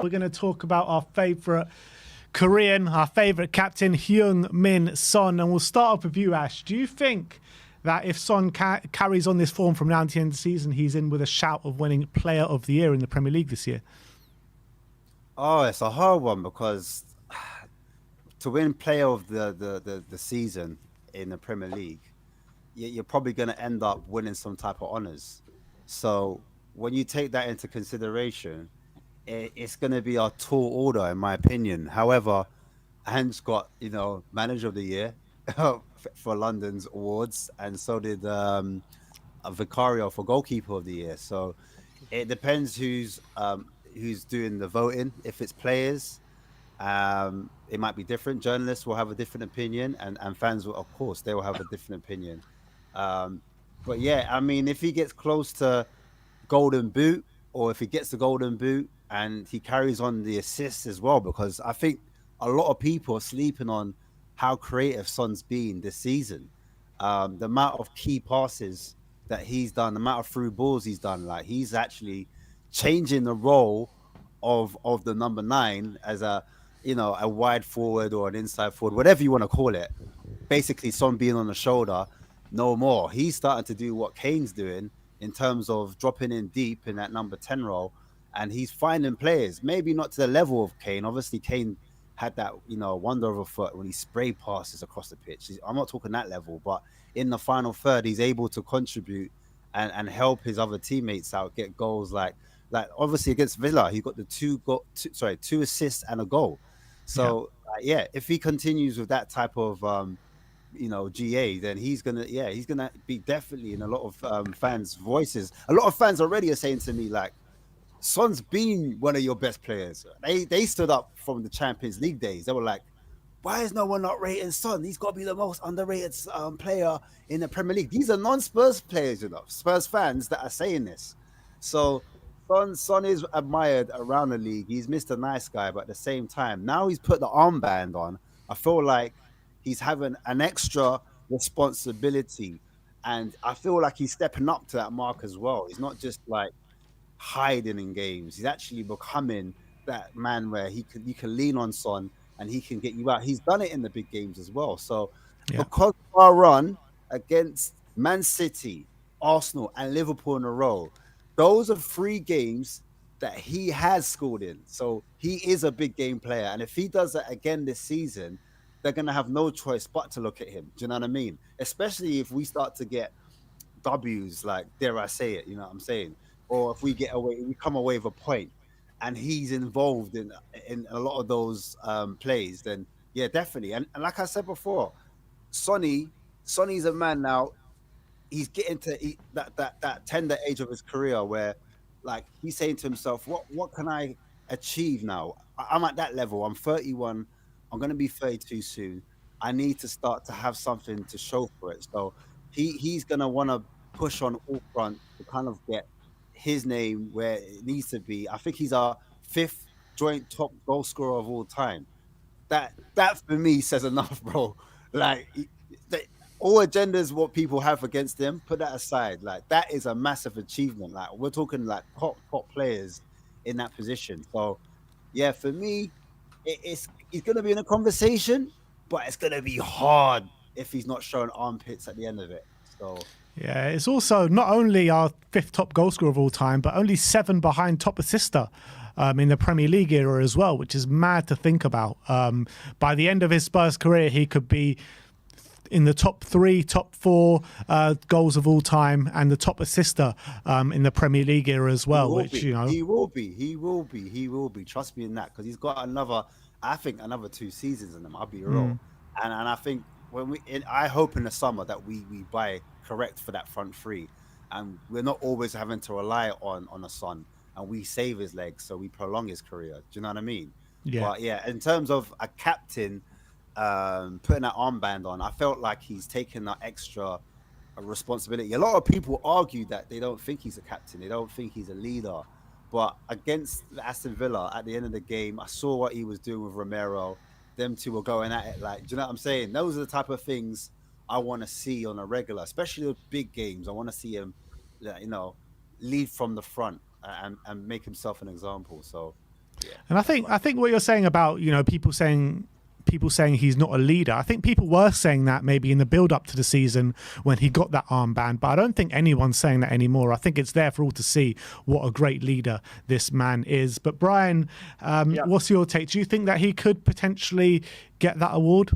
We're going to talk about our favourite Korean, our favourite captain, Heung-min Son. And we'll start off with you, Ash. Do you think that if Son carries on this form from now to the end of the season, he's in with a shout of winning Player of the Year in the Premier League this year? Oh, it's a hard one because to win Player of the season in the Premier League, you're probably going to end up winning some type of honours. So when you take that into consideration, it's going to be a tall order, in my opinion. However, Hans got, Manager of the Year for London's awards, and so did Vicario for Goalkeeper of the Year. So it depends who's doing the voting. If it's players, it might be different. Journalists will have a different opinion, and fans will, of course, they will have a different opinion. But yeah, I mean, if he gets close to Golden Boot, or if he gets the Golden Boot and he carries on the assists as well, because I think a lot of people are sleeping on how creative Son's been this season. The amount of key passes that he's done, the amount of through balls he's done, like he's actually changing the role of the number 9 as a wide forward or an inside forward, whatever you want to call it. Basically, Son being on the shoulder, no more. He's starting to do what Kane's doing in terms of dropping in deep in that number 10 role, and he's finding players, maybe not to the level of Kane. Obviously, Kane had that, wonder of a foot when he spray passes across the pitch. I'm not talking that level, but in the final third, he's able to contribute and help his other teammates out, get goals like obviously against Villa, he got the two assists and a goal. So yeah, if he continues with that type of GA, then he's gonna be definitely in a lot of fans' voices. A lot of fans already are saying to me, like, Son's been one of your best players. They stood up from the Champions League days. They were like, why is no one not rating Son? He's got to be the most underrated player in the Premier League. These are non-Spurs players, Spurs fans that are saying this. So Son is admired around the league. He's Mr. Nice Guy, but at the same time, now he's put the armband on. I feel like he's having an extra responsibility, and I feel like he's stepping up to that mark as well. He's not just like hiding in games. He's actually becoming that man where you can lean on Son and he can get you out. He's done it in the big games as well. So because of our run against Man City, Arsenal, and Liverpool in a row, those are 3 games that he has scored in. So he is a big game player. And if he does that again this season, they're going to have no choice but to look at him. Do you know what I mean? Especially if we start to get W's, like, dare I say it, you know what I'm saying? Or if we come away with a point and he's involved in a lot of those plays, then yeah, definitely. And like I said before, Sonny's a man now. He's getting to that tender age of his career where, like, he's saying to himself, what can I achieve now? I'm at that level. I'm 31. I'm going to be 32 soon. I need to start to have something to show for it. So he's going to want to push on all front to kind of get his name where it needs to be. I think he's our 5th joint top goal scorer of all time. That for me says enough, bro. Like, all agendas what people have against him, put that aside. Like, that is a massive achievement. Like, we're talking like top players in that position. So yeah, for me, he's gonna be in a conversation, but it's gonna be hard if he's not showing armpits at the end of it. So yeah, it's also not only our 5th top goal scorer of all time, but only 7 behind top assister in the Premier League era as well, which is mad to think about. By the end of his Spurs career, he could be in the top 3, top 4 goals of all time, and the top assister in the Premier League era as well. He will be. Trust me in that, because he's got another 2 seasons in him. I'll be real, and I think I hope in the summer that we buy correct for that front 3, and we're not always having to rely on a Son, and we save his legs so we prolong his career. Do you know what I mean? Yeah. But yeah, in terms of a captain putting that armband on, I felt like he's taken that extra responsibility. A lot of people argue that they don't think he's a captain, they don't think he's a leader, but against Aston Villa at the end of the game, I saw what he was doing with Romero. Them two were going at it. Like, do you know what I'm saying? Those are the type of things I want to see on a regular, especially the big games. I want to see him, lead from the front and make himself an example. So yeah. And I think what you're saying about, people saying he's not a leader. I think people were saying that maybe in the build up to the season when he got that armband, but I don't think anyone's saying that anymore. I think it's there for all to see what a great leader this man is. But Brian, what's your take? Do you think that he could potentially get that award?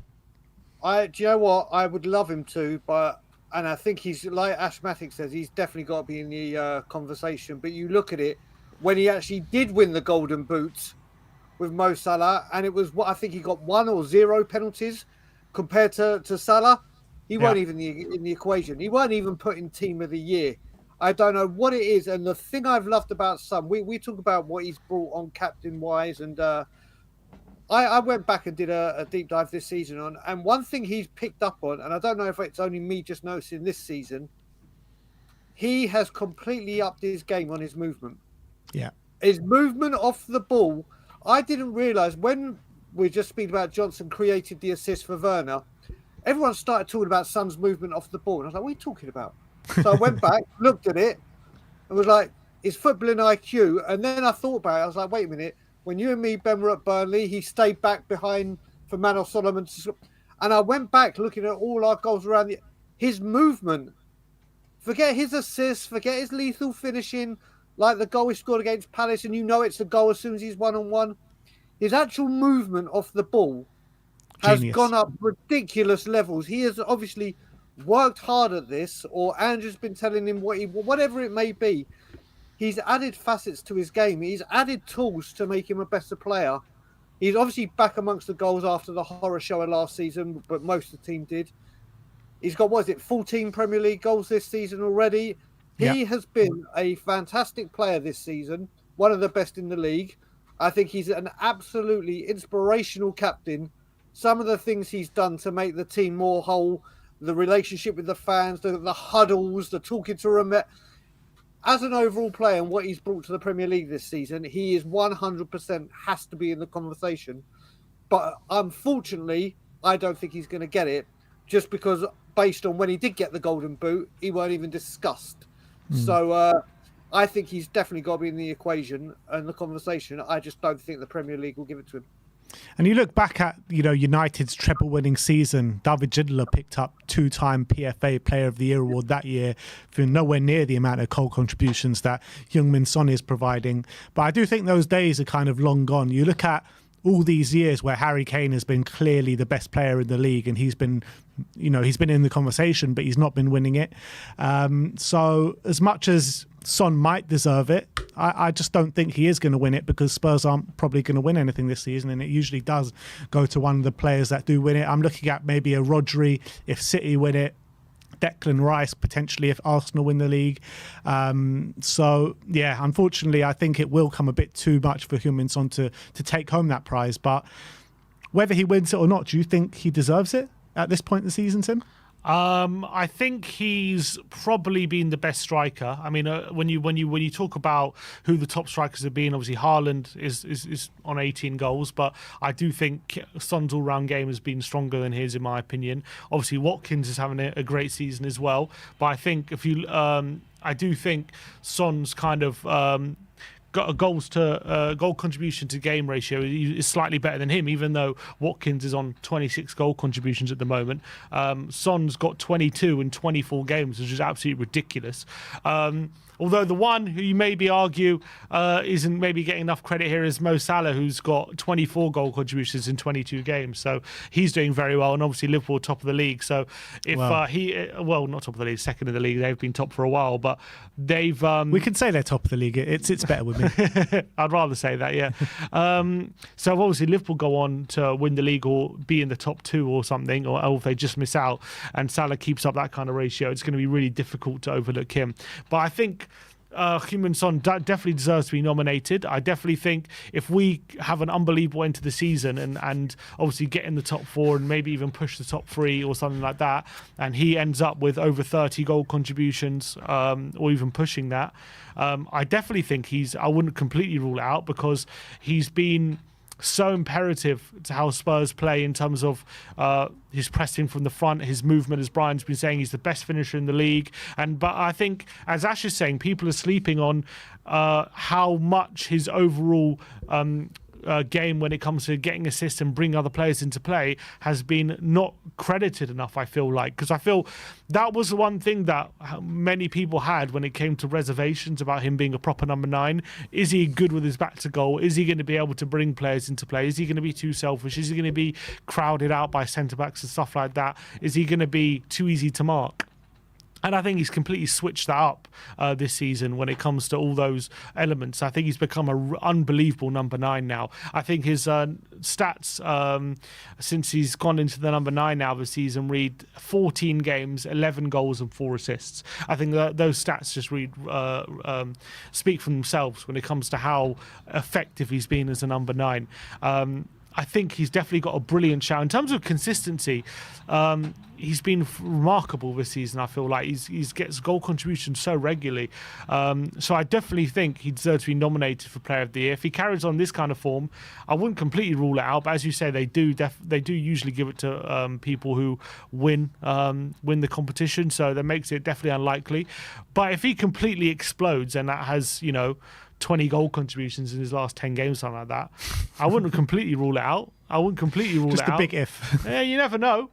Do you know what? I would love him to, and I think he's, like Ashmatic says, he's definitely got to be in the conversation. But you look at it, when he actually did win the Golden Boot with Mo Salah, and it was what I think he got 1 or 0 penalties compared to Salah. He weren't even in the equation. He weren't even put in Team of the Year. I don't know what it is. And the thing I've loved about Son, we talk about what he's brought on captain wise, and I went back and did a deep dive this season on, and one thing he's picked up on, and I don't know if it's only me just noticing this season, he has completely upped his game on his movement. Yeah, his movement off the ball. I didn't realise when we just speaking about Johnson created the assist for Werner, everyone started talking about Son's movement off the ball. And I was like, what are you talking about? So I went back, looked at it, and was like, his footballing IQ. And then I thought about it. I was like, wait a minute. When you and me, Ben, were at Burnley, he stayed back behind for Manor Solomon. And I went back looking at all our goals around his movement. Forget his assists, forget his lethal finishing, like the goal he scored against Palace, and it's a goal as soon as he's 1-on-1. His actual movement off the ball has gone up ridiculous levels. He has obviously worked hard at this, or Andrew's been telling him whatever it may be. He's added facets to his game. He's added tools to make him a better player. He's obviously back amongst the goals after the horror show of last season, but most of the team did. He's got, 14 Premier League goals this season already. He has been a fantastic player this season, one of the best in the league. I think he's an absolutely inspirational captain. Some of the things he's done to make the team more whole, the relationship with the fans, the huddles, the talking to them. As an overall player and what he's brought to the Premier League this season, he is 100% has to be in the conversation. But unfortunately, I don't think he's going to get it, just because based on when he did get the Golden Boot, he weren't even discussed. So I think he's definitely got to be in the equation and the conversation. I just don't think the Premier League will give it to him. And you look back at, United's treble-winning season. David Ginola picked up 2-time PFA Player of the Year award that year for nowhere near the amount of goal contributions that Heung-min Son is providing. But I do think those days are kind of long gone. You look at all these years where Harry Kane has been clearly the best player in the league, and he's been in the conversation, but he's not been winning it. So as much as Son might deserve it, I just don't think he is going to win it, because Spurs aren't probably going to win anything this season, and it usually does go to one of the players that do win it. I'm looking at maybe a Rodri if City win it, Declan Rice potentially if Arsenal win the league. Unfortunately, I think it will come a bit too much for Heung-min Son to take home that prize. But whether he wins it or not, do you think he deserves it at this point in the season, Tim? I think he's probably been the best striker. I mean, when you talk about who the top strikers have been, obviously Haaland is on 18 goals, but I do think Son's all-round game has been stronger than his, in my opinion. Obviously, Watkins is having a great season as well, but I think I do think Son's kind of got a goal contribution to game ratio is slightly better than him, even though Watkins is on 26 goal contributions at the moment. Son's got 22 in 24 games, which is absolutely ridiculous. Although the one who you maybe argue isn't maybe getting enough credit here is Mo Salah, who's got 24 goal contributions in 22 games. So he's doing very well, and obviously Liverpool top of the league. So if not top of the league, second in the league, they've been top for a while, but they've we can say they're top of the league. It's better with me. I'd rather say that, yeah. So obviously Liverpool go on to win the league or be in the top 2 or something, or if they just miss out, and Salah keeps up that kind of ratio, it's going to be really difficult to overlook him. But I think Heung-min Son definitely deserves to be nominated. I definitely think if we have an unbelievable end to the season and obviously get in the top 4 and maybe even push the top 3 or something like that, and he ends up with over 30 goal contributions or even pushing that, I definitely think I wouldn't completely rule it out, because he's been so imperative to how Spurs play in terms of his pressing from the front, his movement, as Brian's been saying, he's the best finisher in the league. But I think, as Ash is saying, people are sleeping on how much his overall game when it comes to getting assists and bringing other players into play has been not credited enough, I feel like, because I feel that was the one thing that many people had when it came to reservations about him being a proper number 9. Is he good with his back to goal? Is he going to be able to bring players into play? Is he going to be too selfish? Is he going to be crowded out by centre-backs and stuff like that? Is he going to be too easy to mark? And I think he's completely switched that up this season when it comes to all those elements. I think he's become an unbelievable number 9 now. I think his stats since he's gone into the number 9 now this season read 14 games, 11 goals and 4 assists. I think those stats just speak for themselves when it comes to how effective he's been as a number 9. I think he's definitely got a brilliant shout. In terms of consistency, he's been remarkable this season. I feel like he gets goal contributions so regularly. So I definitely think he deserves to be nominated for Player of the Year. If he carries on this kind of form, I wouldn't completely rule it out. But as you say, they do usually give it to people who win the competition. So that makes it definitely unlikely. But if he completely explodes and that has, 20 goal contributions in his last 10 games, something like that, I wouldn't completely rule it out. Just a big if. Yeah, you never know.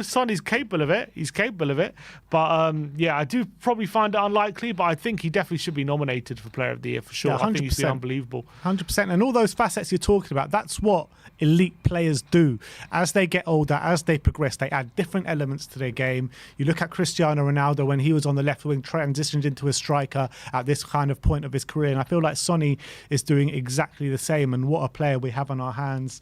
Son is capable of it. He's capable of it. But I do probably find it unlikely, but I think he definitely should be nominated for Player of the Year for sure. Yeah, 100%. I think he's been unbelievable. 100%. And all those facets you're talking about, that's what elite players do. As they get older, as they progress, they add different elements to their game. You look at Cristiano Ronaldo when he was on the left wing, transitioned into a striker at this kind of point of his career. And I feel like Sonny is doing exactly the same. And what a player we have on our hands.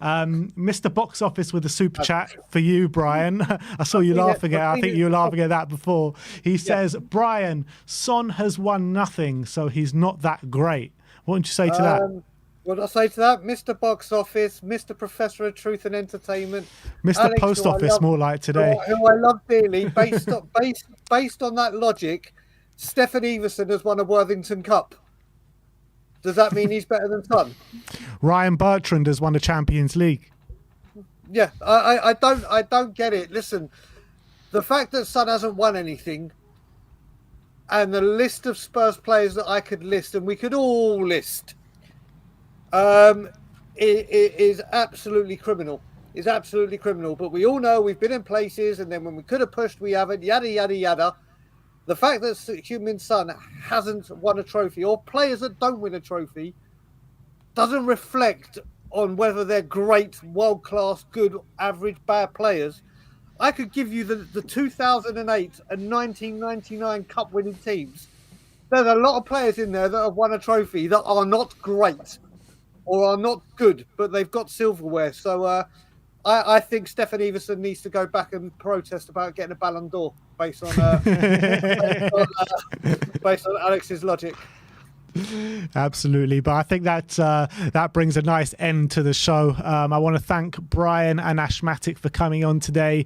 Mr. Box Office with a super chat for you, Brian. I saw you laughing at it. I think you were laughing at that before. He says, Brian, Son has won nothing, so he's not that great. What would you say to that? What did I say to that? Mr. Box Office, Mr. Professor of Truth and Entertainment. Mr. Alex, Post Office, more like today. Who I love dearly. Based on that logic, Stefan Everson has won a Worthington Cup. Does that mean he's better than Son? Ryan Bertrand has won the Champions League. Yeah, I don't get it. Listen, the fact that Son hasn't won anything, and the list of Spurs players that I could list, and we could all list, it is absolutely criminal. It's absolutely criminal. But we all know we've been in places, and then when we could have pushed, we haven't. Yada yada yada. The fact that Heung-min Son hasn't won a trophy, or players that don't win a trophy, doesn't reflect on whether they're great, world-class, good, average, bad players. I could give you the 2008 and 1999 cup-winning teams. There's a lot of players in there that have won a trophy that are not great or are not good, but they've got silverware. So I think Stefan Everson needs to go back and protest about getting a Ballon d'Or based on Alex's logic. Absolutely, but I think that brings a nice end to the show. I want to thank Brian and Ashmatic for coming on today.